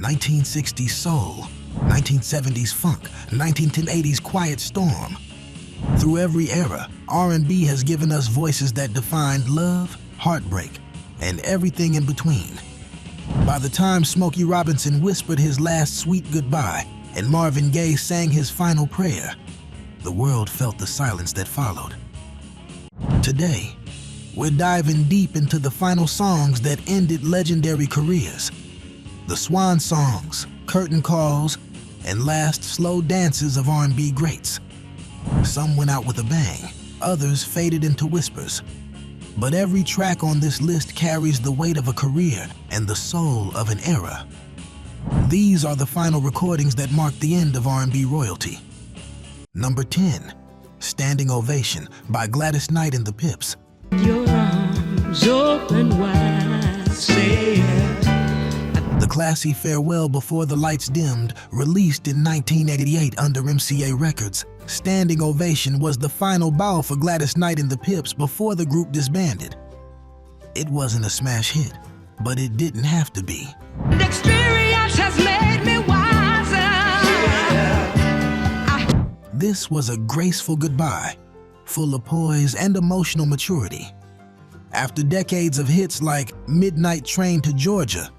1960s soul, 1970s funk, 1980s quiet storm. Through every era, R&B has given us voices that defined love, heartbreak, and everything in between. By the time Smokey Robinson whispered his last sweet goodbye and Marvin Gaye sang his final prayer, the world felt the silence that followed. Today, we're diving deep into the final songs that ended legendary careers. The swan songs, curtain calls, and last slow dances of R&B greats. Some went out with a bang, others faded into whispers. But every track on this list carries the weight of a career and the soul of an era. These are the final recordings that mark the end of R&B royalty. Number 10, Standing Ovation by Gladys Knight and the Pips. Your arms open wide, say it. The classy farewell before the lights dimmed, released in 1988 under MCA Records, Standing Ovation was the final bow for Gladys Knight and the Pips before the group disbanded. It wasn't a smash hit, but it didn't have to be. The experience has made me wiser. This was a graceful goodbye, full of poise and emotional maturity. After decades of hits like Midnight Train to Georgia,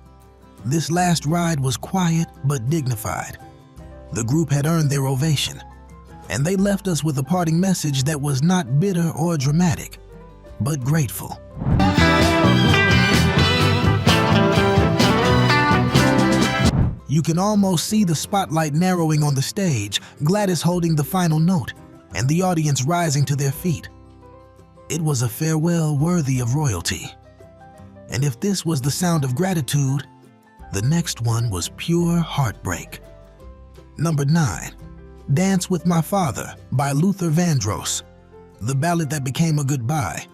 this last ride was quiet but dignified. The group had earned their ovation, and they left us with a parting message that was not bitter or dramatic, but grateful. You can almost see the spotlight narrowing on the stage, Gladys holding the final note, and the audience rising to their feet. It was a farewell worthy of royalty. And if this was the sound of gratitude, the next one was pure heartbreak. Number 9, Dance with My Father by Luther Vandross, the ballad that became a goodbye.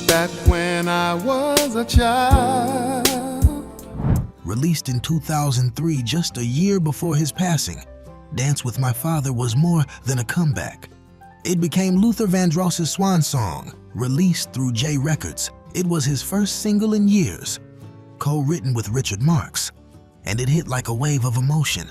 Back when I was a child. Released in 2003, just a year before his passing, Dance with My Father was more than a comeback. It became Luther Vandross's swan song, released through J Records. It was his first single in years, co-written with Richard Marx, and it hit like a wave of emotion.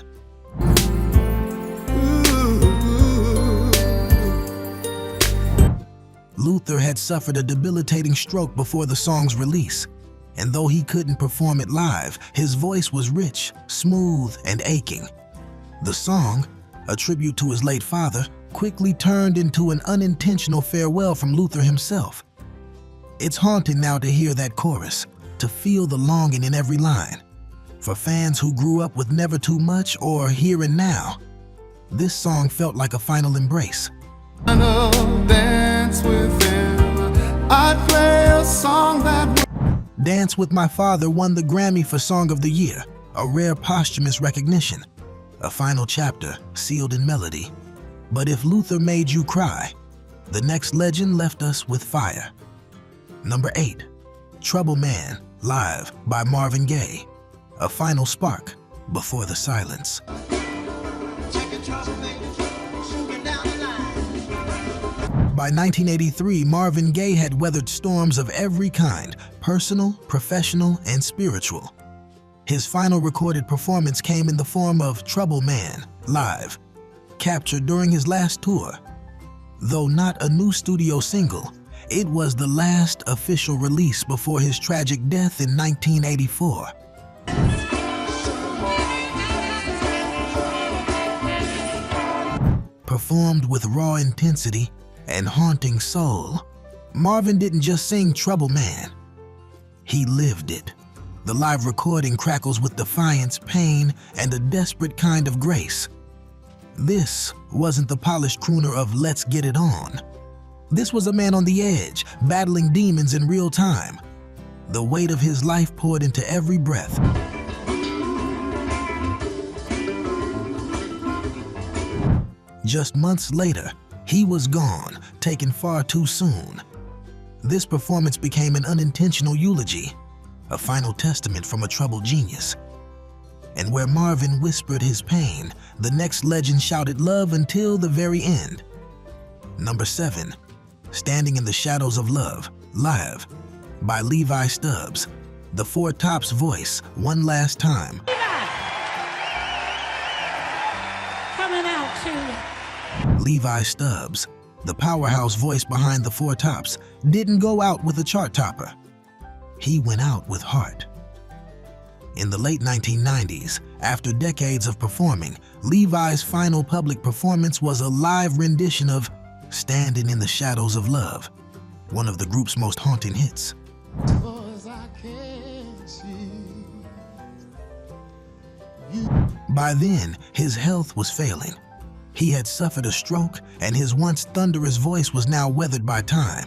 Luther had suffered a debilitating stroke before the song's release, and though he couldn't perform it live, his voice was rich, smooth, and aching. The song, a tribute to his late father, quickly turned into an unintentional farewell from Luther himself. It's haunting now to hear that chorus, to feel the longing in every line. For fans who grew up with Never Too Much or Here and Now, this song felt like a final embrace. I know, dance with him. I'd play a song that... Dance with My Father won the Grammy for Song of the Year, a rare posthumous recognition, a final chapter sealed in melody. But if Luther made you cry, the next legend left us with fire. Number 8, Trouble Man, live by Marvin Gaye, a final spark before the silence. By 1983, Marvin Gaye had weathered storms of every kind, personal, professional, and spiritual. His final recorded performance came in the form of Trouble Man, live, captured during his last tour. Though not a new studio single, it was the last official release before his tragic death in 1984. Performed with raw intensity and haunting soul, Marvin didn't just sing Trouble Man, he lived it. The live recording crackles with defiance, pain, and a desperate kind of grace. This wasn't the polished crooner of Let's Get It On. This was a man on the edge, battling demons in real time. The weight of his life poured into every breath. Just months later, he was gone, taken far too soon. This performance became an unintentional eulogy, a final testament from a troubled genius. And where Marvin whispered his pain, the next legend shouted love until the very end. Number 7, Standing in the Shadows of Love, live, by Levi Stubbs, the Four Tops voice, one last time. Levi! Levi Stubbs, the powerhouse voice behind the Four Tops, didn't go out with a chart topper. He went out with heart. In the late 1990s, after decades of performing, Levi's final public performance was a live rendition of "Standing in the Shadows of Love," one of the group's most haunting hits. By then, his health was failing. He had suffered a stroke, and his once thunderous voice was now weathered by time.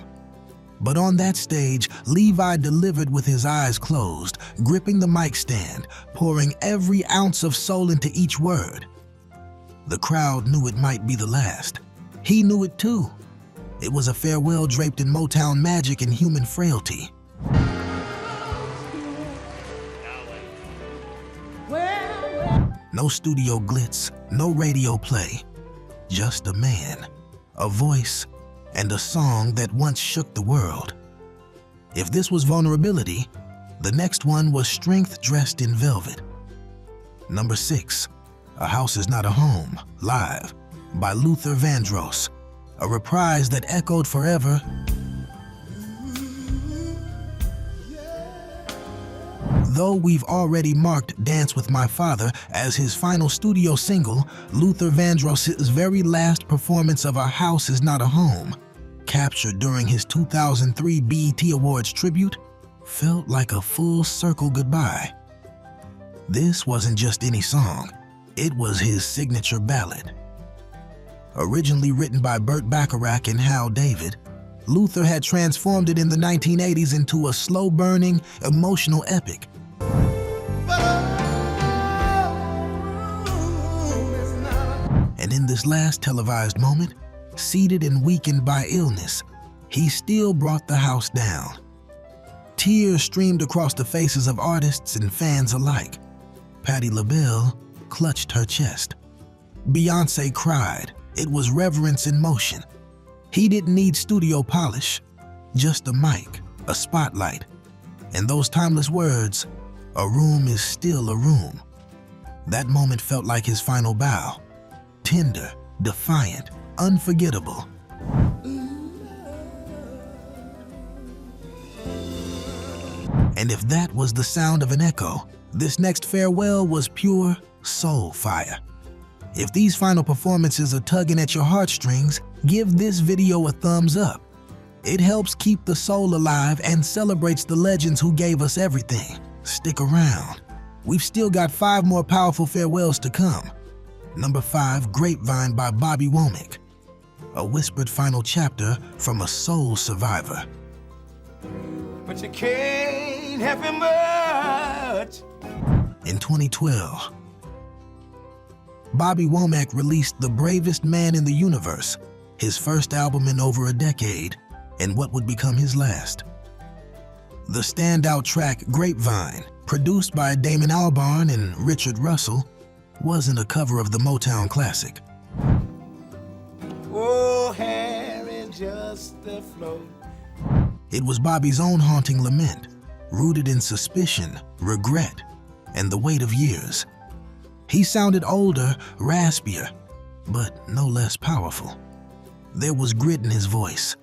But on that stage, Levi delivered with his eyes closed, gripping the mic stand, pouring every ounce of soul into each word. The crowd knew it might be the last. He knew it too. It was a farewell draped in Motown magic and human frailty. No studio glitz, no radio play. Just a man, a voice, and a song that once shook the world. If this was vulnerability, the next one was strength dressed in velvet. Number 6, A House Is Not a Home, live, by Luther Vandross, a reprise that echoed forever. Though we've already marked Dance With My Father as his final studio single, Luther Vandross's very last performance of A House Is Not a Home, captured during his 2003 BET Awards tribute, felt like a full circle goodbye. This wasn't just any song, it was his signature ballad. Originally written by Burt Bacharach and Hal David, Luther had transformed it in the 1980s into a slow-burning, emotional epic. And in this last televised moment, seated and weakened by illness, he still brought the house down. Tears streamed across the faces of artists and fans alike. Patti LaBelle clutched her chest. Beyoncé cried. It was reverence in motion. He didn't need studio polish, just a mic, a spotlight, and those timeless words, "A room is still a room." That moment felt like his final bow. Tender, defiant, unforgettable. And if that was the sound of an echo, this next farewell was pure soul fire. If these final performances are tugging at your heartstrings, give this video a thumbs up. It helps keep the soul alive and celebrates the legends who gave us everything. Stick around. We've still got 5 more powerful farewells to come. Number 5, Grapevine by Bobby Womack. A whispered final chapter from a soul survivor. But you can't help him much. In 2012, Bobby Womack released The Bravest Man in the Universe, his first album in over a decade, and what would become his last. The standout track Grapevine, produced by Damon Albarn and Richard Russell, wasn't a cover of the Motown classic. Oh, Harry, just the flow. It was Bobby's own haunting lament, rooted in suspicion, regret, and the weight of years. He sounded older, raspier, but no less powerful. There was grit in his voice,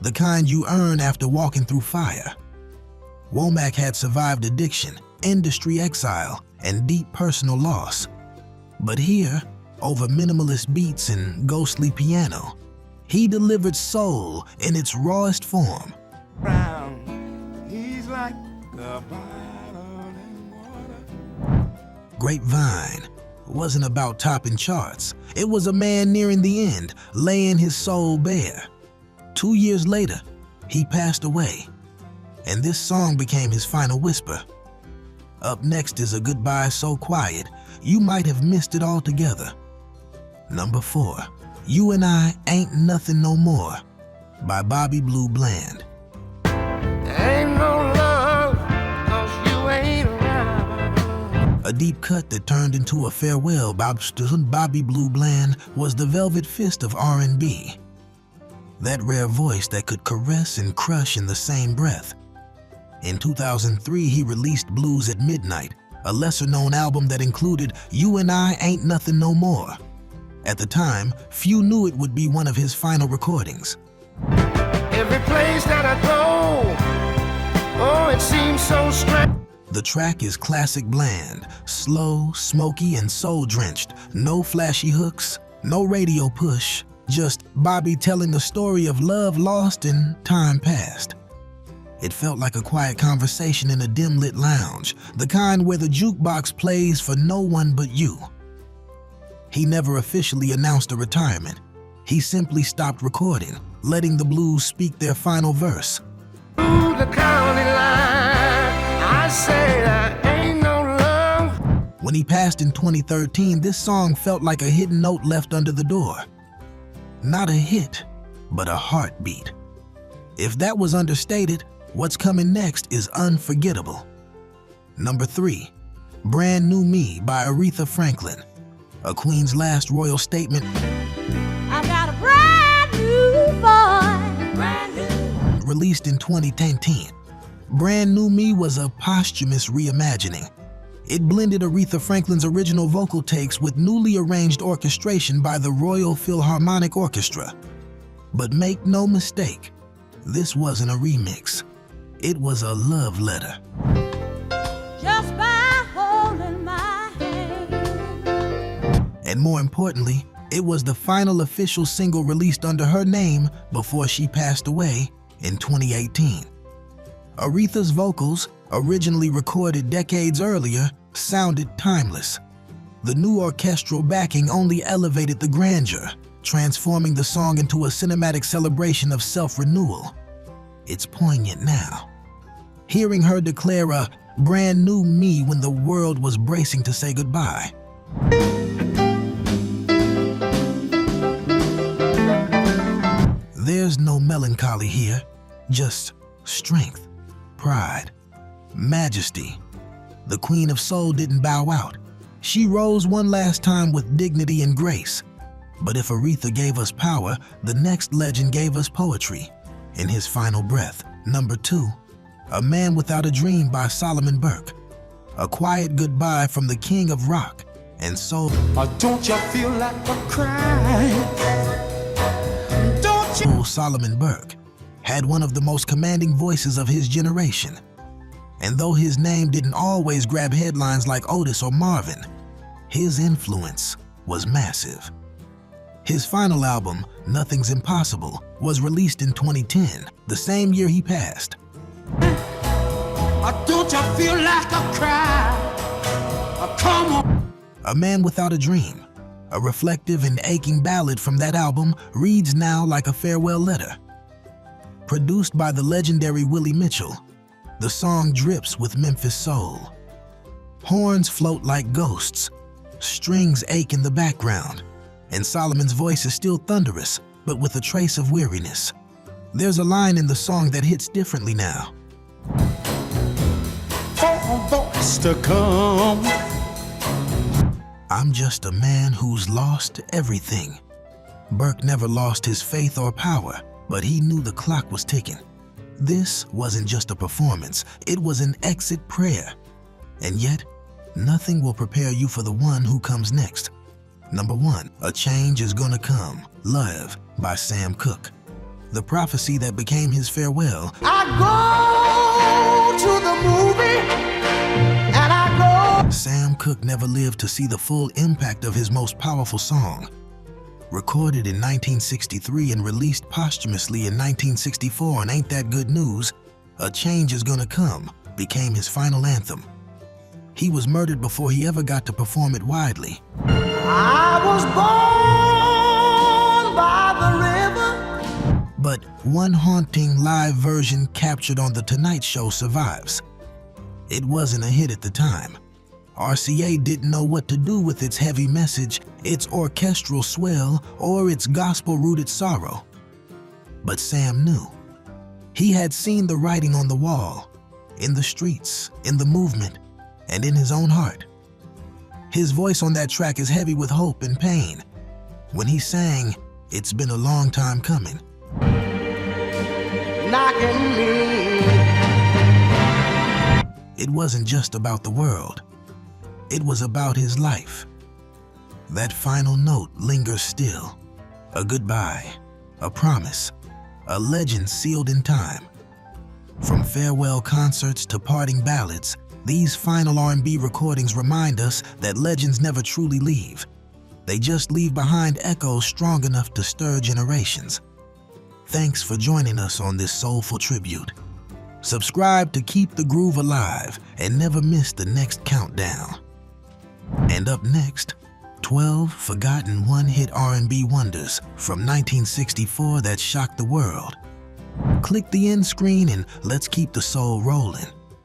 the kind you earn after walking through fire. Womack had survived addiction, industry exile, and deep personal loss. But here, over minimalist beats and ghostly piano, he delivered soul in its rawest form. Brown, he's like a bottle in water. Grapevine wasn't about topping charts. It was a man nearing the end, laying his soul bare. 2 years later, he passed away, and this song became his final whisper. Up next is a goodbye so quiet, you might have missed it altogether. Number 4, You and I Ain't Nothing No More by Bobby Blue Bland. Ain't no love, 'cause you ain't around. A deep cut that turned into a farewell. Bobby Blue Bland was the velvet fist of R&B. That rare voice that could caress and crush in the same breath. In 2003, he released Blues at Midnight, a lesser-known album that included You and I Ain't Nothing No More. At the time, few knew it would be one of his final recordings. Every place that I go, oh, it seems so strange. The track is classic bland, slow, smoky, and soul-drenched. No flashy hooks, no radio push, just Bobby telling the story of love lost and time past. It felt like a quiet conversation in a dim-lit lounge, the kind where the jukebox plays for no one but you. He never officially announced a retirement. He simply stopped recording, letting the blues speak their final verse. Through the county line, I say there ain't no love. When he passed in 2013, this song felt like a hidden note left under the door. Not a hit, but a heartbeat. If that was understated, what's coming next is unforgettable. Number 3, Brand New Me by Aretha Franklin. A queen's last royal statement. I got a brand new boy, brand new. Released in 2010. Brand New Me was a posthumous reimagining. It blended Aretha Franklin's original vocal takes with newly arranged orchestration by the Royal Philharmonic Orchestra. But make no mistake, this wasn't a remix. It was a love letter. Just by holding my hand. And more importantly, it was the final official single released under her name before she passed away in 2018. Aretha's vocals, originally recorded decades earlier, sounded timeless. The new orchestral backing only elevated the grandeur, transforming the song into a cinematic celebration of self-renewal. It's poignant now. Hearing her declare a brand new me when the world was bracing to say goodbye. There's no melancholy here, just strength, pride, majesty. The Queen of Soul didn't bow out. She rose one last time with dignity and grace. But if Aretha gave us power, the next legend gave us poetry. In his final breath, number 2, A Man Without a Dream by Solomon Burke. A quiet goodbye from the king of rock and soul. Don't you feel like a crying? Don't you? Solomon Burke had one of the most commanding voices of his generation. And though his name didn't always grab headlines like Otis or Marvin, his influence was massive. His final album, Nothing's Impossible, was released in 2010, the same year he passed. Don't you feel like a cry? Come on. A Man Without a Dream, a reflective and aching ballad from that album, reads now like a farewell letter. Produced by the legendary Willie Mitchell, the song drips with Memphis soul. Horns float like ghosts, strings ache in the background, and Solomon's voice is still thunderous, but with a trace of weariness. There's a line in the song that hits differently now. For a voice to come. I'm just a man who's lost everything. Burke never lost his faith or power, but he knew the clock was ticking. This wasn't just a performance, it was an exit prayer. And yet, nothing will prepare you for the one who comes next. Number 1, A Change Is Gonna Come, Love by Sam Cooke. The prophecy that became his farewell. I go to the movie and I go. Sam Cooke never lived to see the full impact of his most powerful song. Recorded in 1963 and released posthumously in 1964 on Ain't That Good News, A Change Is Gonna Come became his final anthem. He was murdered before he ever got to perform it widely. I was born by the river. But one haunting live version captured on The Tonight Show survives. It wasn't a hit at the time. RCA didn't know what to do with its heavy message, its orchestral swell, or its gospel-rooted sorrow. But Sam knew. He had seen the writing on the wall, in the streets, in the movement, and in his own heart. His voice on that track is heavy with hope and pain. When he sang, "It's been a long time coming," Knocking me. it wasn't just about the world. It was about his life. that final note lingers still. A goodbye, a promise, a legend sealed in time. From farewell concerts to parting ballads, these final R&B recordings remind us that legends never truly leave. They just leave behind echoes strong enough to stir generations. Thanks for joining us on this soulful tribute. Subscribe to keep the groove alive and never miss the next countdown. And up next, 12 forgotten one-hit R&B wonders from 1964 that shocked the world. Click the end screen and let's keep the soul rolling.